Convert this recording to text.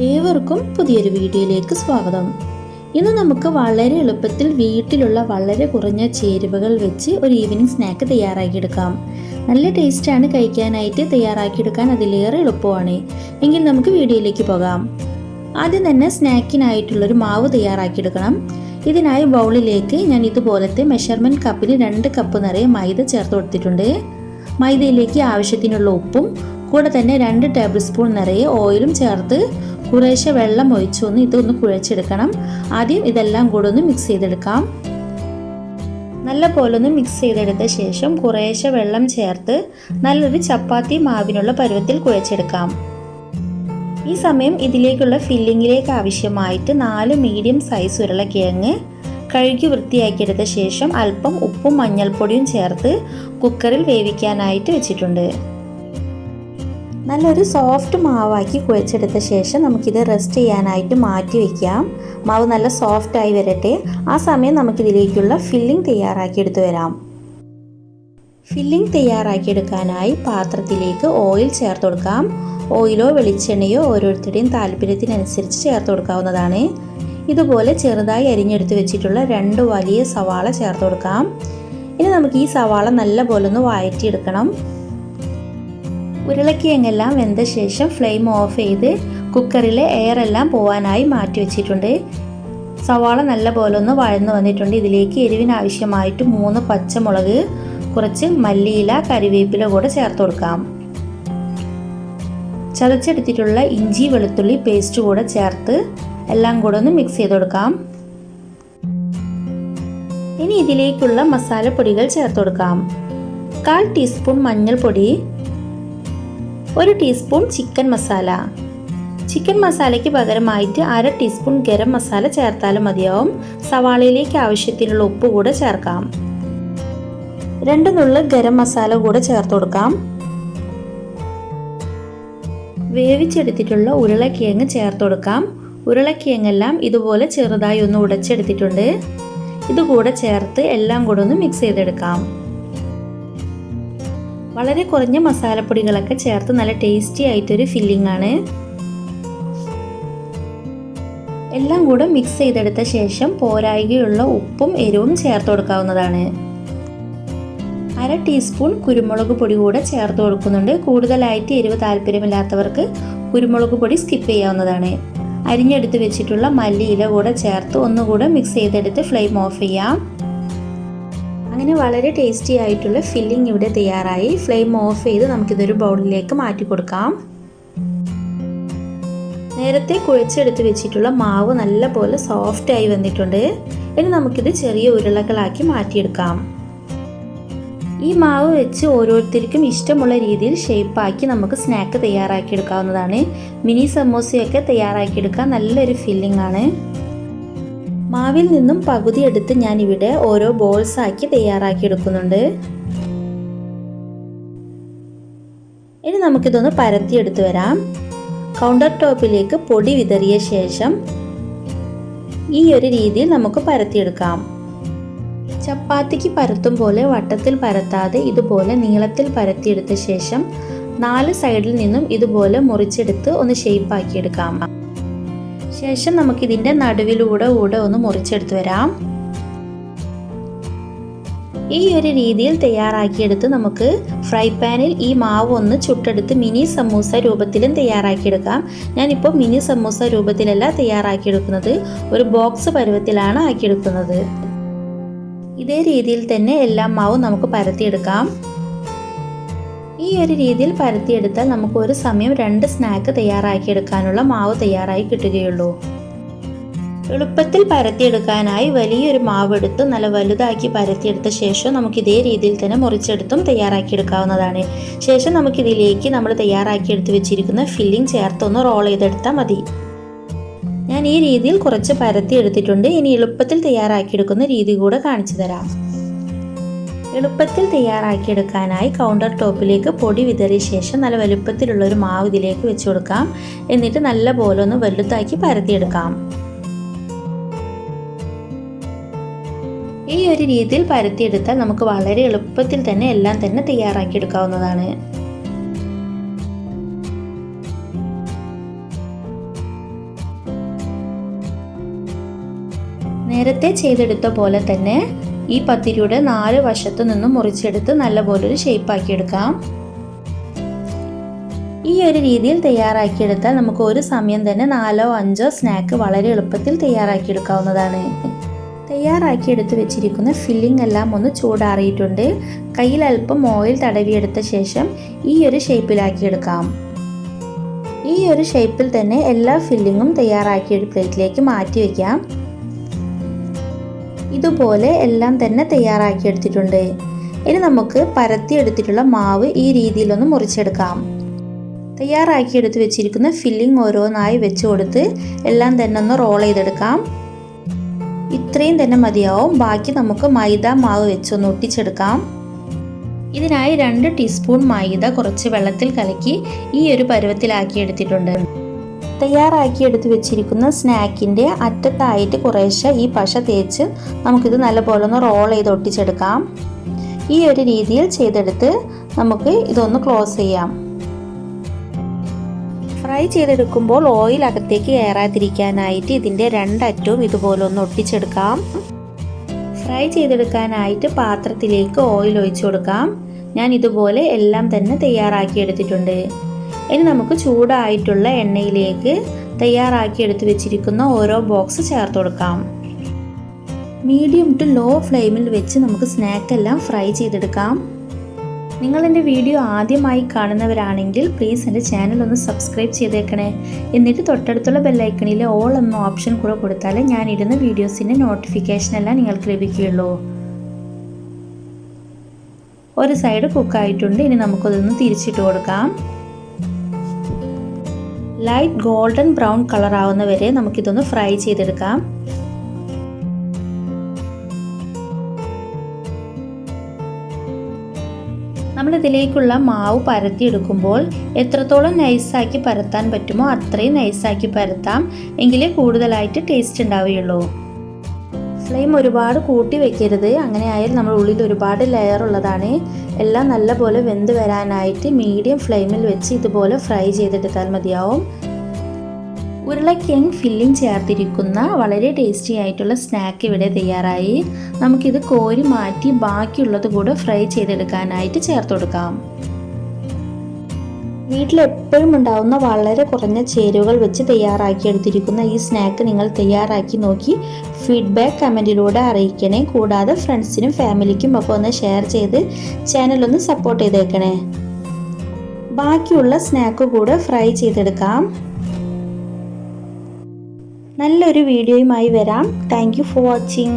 ഏവർക്കും പുതിയൊരു വീഡിയോയിലേക്ക് സ്വാഗതം. ഇന്ന് നമുക്ക് വളരെ എളുപ്പത്തിൽ വീട്ടിലുള്ള വളരെ കുറഞ്ഞ ചേരുവകൾ വെച്ച് ഒരു ഈവനിങ് സ്നാക്ക് തയ്യാറാക്കിയെടുക്കാം. നല്ല ടേസ്റ്റാണ് കഴിക്കാനായിട്ട്. തയ്യാറാക്കിയെടുക്കാൻ അതിലേറെ എളുപ്പമാണ്. എങ്കിൽ നമുക്ക് വീഡിയോയിലേക്ക് പോകാം. ആദ്യം തന്നെ സ്നാക്കിനായിട്ടുള്ളൊരു മാവ് തയ്യാറാക്കിയെടുക്കണം. ഇതിനായി ബൗളിലേക്ക് ഞാൻ ഇതുപോലത്തെ മെഷർമെൻറ്റ് കപ്പിന് 2 കപ്പ് നിറയെ മൈദ ചേർത്ത് കൊടുത്തിട്ടുണ്ട്. മൈദയിലേക്ക് ആവശ്യത്തിനുള്ള ഉപ്പും കൂടെ തന്നെ 2 ടേബിൾ സ്പൂൺ നിറയെ ഓയിലും ചേർത്ത് കുറേശ്ശെ വെള്ളം ഒഴിച്ചൊന്ന് ഇതൊന്ന് കുഴച്ചെടുക്കണം. ആദ്യം ഇതെല്ലാം കൂടെ ഒന്ന് മിക്സ് ചെയ്തെടുക്കാം. നല്ല പോലെ ഒന്ന് മിക്സ് ചെയ്തെടുത്ത ശേഷം കുറേശ്ശെ വെള്ളം ചേർത്ത് നല്ലൊരു ചപ്പാത്തി മാവിനുള്ള പരുവത്തിൽ കുഴച്ചെടുക്കാം. ഈ സമയം ഇതിലേക്കുള്ള ഫില്ലിങ്ങിലേക്ക് ആവശ്യമായിട്ട് 4 മീഡിയം സൈസ് ഉരുളക്കിഴങ്ങ് കഴുകി വൃത്തിയാക്കിയെടുത്ത ശേഷം അല്പം ഉപ്പും മഞ്ഞൾപ്പൊടിയും ചേർത്ത് കുക്കറിൽ വേവിക്കാനായിട്ട് വെച്ചിട്ടുണ്ട്. നല്ലൊരു സോഫ്റ്റ് മാവാക്കി കുഴച്ചെടുത്ത ശേഷം നമുക്കിത് റെസ്റ്റ് ചെയ്യാനായിട്ട് മാറ്റി വയ്ക്കാം. മാവ് നല്ല സോഫ്റ്റായി വരട്ടെ. ആ സമയം നമുക്കിതിലേക്കുള്ള ഫില്ലിംഗ് തയ്യാറാക്കിയെടുത്ത് വരാം. ഫില്ലിംഗ് തയ്യാറാക്കിയെടുക്കാനായി പാത്രത്തിലേക്ക് ഓയിൽ ചേർത്ത് കൊടുക്കാം. ഓയിലോ വെളിച്ചെണ്ണയോ ഓരോരുത്തരുടെയും താല്പര്യത്തിനനുസരിച്ച് ചേർത്ത് കൊടുക്കാവുന്നതാണ്. ഇതുപോലെ ചെറുതായി അരിഞ്ഞെടുത്ത് വെച്ചിട്ടുള്ള 2 വലിയ സവാള ചേർത്ത് കൊടുക്കാം. ഇനി നമുക്ക് ഈ സവാള നല്ല പോലെ ഒന്ന് വഴറ്റിയെടുക്കണം. ഉരുളക്കിഴങ്ങെല്ലാം വെന്ത ശേഷം ഫ്ലെയിം ഓഫ് ചെയ്ത് കുക്കറിലെ എയർ എല്ലാം പോകാനായി മാറ്റി വെച്ചിട്ടുണ്ട്. സവാള നല്ല പോലെ ഒന്ന് വഴന്നു വന്നിട്ടുണ്ട്. ഇതിലേക്ക് എരിവിനാവശ്യമായിട്ട് 3 പച്ചമുളക്, കുറച്ച് മല്ലിയില, കറിവേപ്പില കൂടെ ചേർത്ത് കൊടുക്കാം. ചതച്ചെടുത്തിട്ടുള്ള ഇഞ്ചി വെളുത്തുള്ളി പേസ്റ്റ് കൂടെ ചേർത്ത് എല്ലാം കൂടെ ഒന്ന് മിക്സ് ചെയ്ത് കൊടുക്കാം. ഇനി ഇതിലേക്കുള്ള മസാലപ്പൊടികൾ ചേർത്ത് കൊടുക്കാം. 1/4 ടീസ്പൂൺ മഞ്ഞൾപ്പൊടി, 1 ടീസ്പൂൺ ചിക്കൻ മസാല. ചിക്കൻ മസാലയ്ക്ക് പകരമായിട്ട് 1/2 ടീസ്പൂൺ ഗരം മസാല ചേർത്താലും മതിയാവും. സവാളയിലേക്ക് ആവശ്യത്തിനുള്ള ഉപ്പ് കൂടെ ചേർക്കാം. 2 നുള്ള് ഗരം മസാല കൂടെ ചേർത്ത് കൊടുക്കാം. വേവിച്ചെടുത്തിട്ടുള്ള ഉരുളക്കിഴങ്ങ് ചേർത്ത് കൊടുക്കാം. ഉരുളക്കിഴങ്ങെല്ലാം ഇതുപോലെ ചെറുതായി ഒന്ന് ഉടച്ചെടുത്തിട്ടുണ്ട്. ഇതുകൂടെ ചേർത്ത് എല്ലാം കൂടെ ഒന്ന് മിക്സ് ചെയ്തെടുക്കാം. വളരെ കുറഞ്ഞ മസാലപ്പൊടികളൊക്കെ ചേർത്ത് നല്ല ടേസ്റ്റി ആയിട്ടൊരു ഫില്ലിംഗ് ആണ്. എല്ലാം കൂടെ മിക്സ് ചെയ്തെടുത്ത ശേഷം പോരായ്കയുള്ള ഉപ്പും എരിവും ചേർത്ത് കൊടുക്കാവുന്നതാണ്. 1/2 ടീസ്പൂൺ കുരുമുളക് പൊടി കൂടെ ചേർത്ത് കൊടുക്കുന്നുണ്ട്. കൂടുതലായിട്ട് എരിവ് താല്പര്യമില്ലാത്തവർക്ക് കുരുമുളക് പൊടി സ്കിപ്പ് ചെയ്യാവുന്നതാണ്. അരിഞ്ഞെടുത്ത് വെച്ചിട്ടുള്ള മല്ലിയില കൂടെ ചേർത്ത് ഒന്നുകൂടെ മിക്സ് ചെയ്തെടുത്ത് ഫ്ലെയിം ഓഫ് ചെയ്യാം. അങ്ങനെ വളരെ ടേസ്റ്റി ആയിട്ടുള്ള ഫില്ലിംഗ് ഇവിടെ തയ്യാറായി. ഫ്ലെയിം ഓഫ് ചെയ്ത് നമുക്കിതൊരു ബൗളിലേക്ക് മാറ്റി കൊടുക്കാം. നേരത്തെ കുഴച്ചെടുത്ത് വെച്ചിട്ടുള്ള മാവ് നല്ല പോലെ സോഫ്റ്റായി വന്നിട്ടുണ്ട്. ഇനി നമുക്കിത് ചെറിയ ഉരുളകളാക്കി മാറ്റിയെടുക്കാം. ഈ മാവ് വെച്ച് ഓരോരുത്തർക്കും ഇഷ്ടമുള്ള രീതിയിൽ ഷേപ്പാക്കി നമുക്ക് സ്നാക്ക് തയ്യാറാക്കിയെടുക്കാവുന്നതാണ്. മിനി സമോസയൊക്കെ തയ്യാറാക്കിയെടുക്കാൻ നല്ലൊരു ഫില്ലിംഗ് ആണ്. മാവിൽ നിന്നും പകുതി എടുത്ത് ഞാൻ ഇവിടെ ഓരോ ബോൾസ് ആക്കി തയ്യാറാക്കിയെടുക്കുന്നുണ്ട്. ഇനി നമുക്കിതൊന്ന് പരത്തിയെടുത്ത് വരാം. കൗണ്ടർ ടോപ്പിലേക്ക് പൊടി വിതറിയ ശേഷം ഈ ഒരു രീതിയിൽ നമുക്ക് പരത്തിയെടുക്കാം. ചപ്പാത്തിക്ക് പരത്തും പോലെ വട്ടത്തിൽ പരത്താതെ ഇതുപോലെ നീളത്തിൽ പരത്തിയെടുത്ത ശേഷം 4 സൈഡിൽ നിന്നും ഇതുപോലെ മുറിച്ചെടുത്ത് ഒന്ന് ഷേപ്പാക്കിയെടുക്കാം. ശേഷം നമുക്കിതിൻ്റെ നടുവിലൂടെ ഒന്ന് മുറിച്ചെടുത്ത് വരാം. ഈ ഒരു രീതിയിൽ തയ്യാറാക്കിയെടുത്ത് നമുക്ക് ഫ്രൈ പാനിൽ ഈ മാവ് ഒന്ന് ചുട്ടെടുത്ത് മിനി സമൂസ രൂപത്തിലും തയ്യാറാക്കിയെടുക്കാം. ഞാനിപ്പോൾ മിനി സമൂസ രൂപത്തിലല്ല തയ്യാറാക്കിയെടുക്കുന്നത്, ഒരു ബോക്സ് പരുവത്തിലാണ് ആക്കിയെടുക്കുന്നത്. ഇതേ രീതിയിൽ തന്നെ എല്ലാ മാവും നമുക്ക് പരത്തിയെടുക്കാം. ഈ ഒരു രീതിയിൽ പരത്തിയെടുത്താൽ നമുക്ക് ഒരു സമയം 2 സ്നാക്ക് തയ്യാറാക്കിയെടുക്കാനുള്ള മാവ് തയ്യാറായി കിട്ടുകയുള്ളൂ. എളുപ്പത്തിൽ പരത്തിയെടുക്കാനായി വലിയൊരു മാവ് എടുത്ത് നല്ല വലുതാക്കി പരത്തിയെടുത്ത ശേഷം നമുക്ക് ഇതേ രീതിയിൽ തന്നെ മുറിച്ചെടുത്തും തയ്യാറാക്കിയെടുക്കാവുന്നതാണ്. ശേഷം നമുക്കിതിലേക്ക് നമ്മൾ തയ്യാറാക്കിയെടുത്ത് വെച്ചിരിക്കുന്ന ഫില്ലിംഗ് ചേർത്തൊന്ന് റോൾ ചെയ്തെടുത്താൽ മതി. ഞാൻ ഈ രീതിയിൽ കുറച്ച് പരത്തി എടുത്തിട്ടുണ്ട്. ഇനി എളുപ്പത്തിൽ തയ്യാറാക്കിയെടുക്കുന്ന രീതി കൂടെ കാണിച്ചു തരാം. എളുപ്പത്തിൽ തയ്യാറാക്കിയെടുക്കാനായി കൗണ്ടർ ടോപ്പിലേക്ക് പൊടി വിതറിയ ശേഷം നല്ല വലുപ്പത്തിലുള്ളൊരു മാവ് ഇതിലേക്ക് വെച്ച് കൊടുക്കാം. എന്നിട്ട് നല്ല പോലെ ഒന്ന് വലുതാക്കി പരത്തിയെടുക്കാം. ഈ ഒരു രീതിയിൽ പരത്തിയെടുത്താൽ നമുക്ക് വളരെ എളുപ്പത്തിൽ തന്നെ എല്ലാം തന്നെ തയ്യാറാക്കിയെടുക്കാവുന്നതാണ്. നേരത്തെ ചെയ്തെടുത്ത പോലെ തന്നെ ഈ പത്തിരിയുടെ 4 വശത്തു നിന്നും മുറിച്ചെടുത്ത് നല്ലപോലൊരു ഷേപ്പാക്കി എടുക്കാം. ഈ ഒരു രീതിയിൽ തയ്യാറാക്കിയെടുത്താൽ നമുക്ക് ഒരു സമയം തന്നെ 4-5 സ്നാക്ക് വളരെ എളുപ്പത്തിൽ തയ്യാറാക്കിയെടുക്കാവുന്നതാണ്. തയ്യാറാക്കിയെടുത്ത് വെച്ചിരിക്കുന്ന ഫില്ലിംഗ് എല്ലാം ഒന്ന് ചൂടാറിയിട്ടുണ്ട്. കയ്യിൽ അല്പം ഓയിൽ തടവിയെടുത്ത ശേഷം ഈ ഒരു ഷേപ്പിലാക്കിയെടുക്കാം. ഈ ഒരു ഷേപ്പിൽ തന്നെ എല്ലാ ഫില്ലിങ്ങും തയ്യാറാക്കിയ ഒരു പ്ലേറ്റിലേക്ക് മാറ്റി വയ്ക്കാം. ഇതുപോലെ എല്ലാം തന്നെ തയ്യാറാക്കിയെടുത്തിട്ടുണ്ട്. ഇനി നമുക്ക് പരത്തിയെടുത്തിട്ടുള്ള മാവ് ഈ രീതിയിലൊന്ന് മുറിച്ചെടുക്കാം. തയ്യാറാക്കിയെടുത്ത് വെച്ചിരിക്കുന്ന ഫില്ലിംഗ് ഓരോന്നായി വെച്ച് കൊടുത്ത് എല്ലാം തന്നെ ഒന്ന് റോൾ ചെയ്തെടുക്കാം. ഇത്രയും തന്നെ മതിയാവും. ബാക്കി നമുക്ക് മൈദ മാവ് വെച്ചൊന്ന് ഒട്ടിച്ചെടുക്കാം. ഇതിനായി 2 ടീസ്പൂൺ മൈദ കുറച്ച് വെള്ളത്തിൽ കലക്കി ഈ ഒരു പരുവത്തിലാക്കി എടുത്തിട്ടുണ്ട്. തയ്യാറാക്കിയെടുത്ത് വെച്ചിരിക്കുന്ന സ്നാക്കിൻ്റെ അറ്റത്തായിട്ട് കുറേശ്ശെ ഈ പശ തേച്ച് നമുക്കിത് നല്ലപോലെ ഒന്ന് റോൾ ചെയ്ത് ഒട്ടിച്ചെടുക്കാം. ഈ ഒരു രീതിയിൽ ചെയ്തെടുത്ത് നമുക്ക് ഇതൊന്ന് ക്ലോസ് ചെയ്യാം. ഫ്രൈ ചെയ്തെടുക്കുമ്പോൾ ഓയിൽ അകത്തേക്ക് കയറാതിരിക്കാനായിട്ട് ഇതിൻ്റെ 2 അറ്റവും ഇതുപോലെ ഒന്ന് ഒട്ടിച്ചെടുക്കാം. ഫ്രൈ ചെയ്തെടുക്കാനായിട്ട് പാത്രത്തിലേക്ക് ഓയിൽ ഒഴിച്ചു കൊടുക്കാം. ഞാൻ ഇതുപോലെ എല്ലാം തന്നെ തയ്യാറാക്കി എടുത്തിട്ടുണ്ട്. ഇനി നമുക്ക് ചൂടായിട്ടുള്ള എണ്ണയിലേക്ക് തയ്യാറാക്കി എടുത്ത് വെച്ചിരിക്കുന്ന ഓരോ ബോക്സ് ചേർത്ത് കൊടുക്കാം. മീഡിയം ടു ലോ ഫ്ലെയിമിൽ വെച്ച് നമുക്ക് സ്നാക്കെല്ലാം ഫ്രൈ ചെയ്തെടുക്കാം. നിങ്ങൾ എൻ്റെ വീഡിയോ ആദ്യമായി കാണുന്നവരാണെങ്കിൽ പ്ലീസ് എൻ്റെ ചാനൽ ഒന്ന് സബ്സ്ക്രൈബ് ചെയ്തേക്കണേ. എന്നിട്ട് തൊട്ടടുത്തുള്ള ബെല്ലൈക്കണിൽ ഓൾ എന്ന ഓപ്ഷൻ കൂടെ കൊടുത്താൽ ഞാൻ ഇടുന്ന വീഡിയോസിൻ്റെ നോട്ടിഫിക്കേഷൻ എല്ലാം നിങ്ങൾക്ക് ലഭിക്കുകയുള്ളൂ. ഒരു സൈഡ് കുക്കായിട്ടുണ്ട്. ഇനി നമുക്കതൊന്ന് തിരിച്ചിട്ട് കൊടുക്കാം. ലൈറ്റ് ഗോൾഡൻ ബ്രൗൺ കളർ ആവുന്നവരെ നമുക്കിതൊന്ന് ഫ്രൈ ചെയ്തെടുക്കാം. നമ്മളിതിലേക്കുള്ള മാവ് പരത്തിയെടുക്കുമ്പോൾ എത്രത്തോളം നൈസാക്കി പരത്താൻ പറ്റുമോ അത്രയും നൈസാക്കി പരത്താം. എങ്കിലേ കൂടുതലായിട്ട് ടേസ്റ്റ് ഉണ്ടാവുകയുള്ളൂ. ഫ്ലെയിം ഒരുപാട് കൂട്ടി വെക്കരുത്. അങ്ങനെ ആയാൽ നമ്മുടെ ഉള്ളിൽ ഒരുപാട് ലെയർ ഉള്ളതാണ്. എല്ലാം നല്ലപോലെ വെന്ത് വരാനായിട്ട് മീഡിയം ഫ്ലെയിമിൽ വെച്ച് ഇതുപോലെ ഫ്രൈ ചെയ്തെടുത്താൽ മതിയാവും. ഉരുളക്കിഴങ്ങ് ഫില്ലിംഗ് ചേർത്തിരിക്കുന്ന വളരെ ടേസ്റ്റി ആയിട്ടുള്ള സ്നാക്ക് ഇവിടെ തയ്യാറായി. നമുക്കിത് കോരി മാറ്റി ബാക്കിയുള്ളത് കൂടെ ഫ്രൈ ചെയ്തെടുക്കാനായിട്ട് ചേർത്ത് കൊടുക്കാം. വീട്ടിലെപ്പോഴും ഉണ്ടാവുന്ന വളരെ കുറഞ്ഞ ചേരുവകൾ വെച്ച് തയ്യാറാക്കിയെടുത്തിരിക്കുന്ന ഈ സ്നാക്ക് നിങ്ങൾ തയ്യാറാക്കി നോക്കി ഫീഡ്ബാക്ക് കമൻറ്റിലൂടെ അറിയിക്കണേ. കൂടാതെ ഫ്രണ്ട്സിനും ഫാമിലിക്കും ഒക്കെ ഒന്ന് ഷെയർ ചെയ്ത് ചാനലൊന്ന് സപ്പോർട്ട് ചെയ്തേക്കണേ. ബാക്കിയുള്ള സ്നാക്ക് കൂടെ ഫ്രൈ ചെയ്തെടുക്കാം. നല്ലൊരു വീഡിയോയുമായി വരാം. Thank you for watching.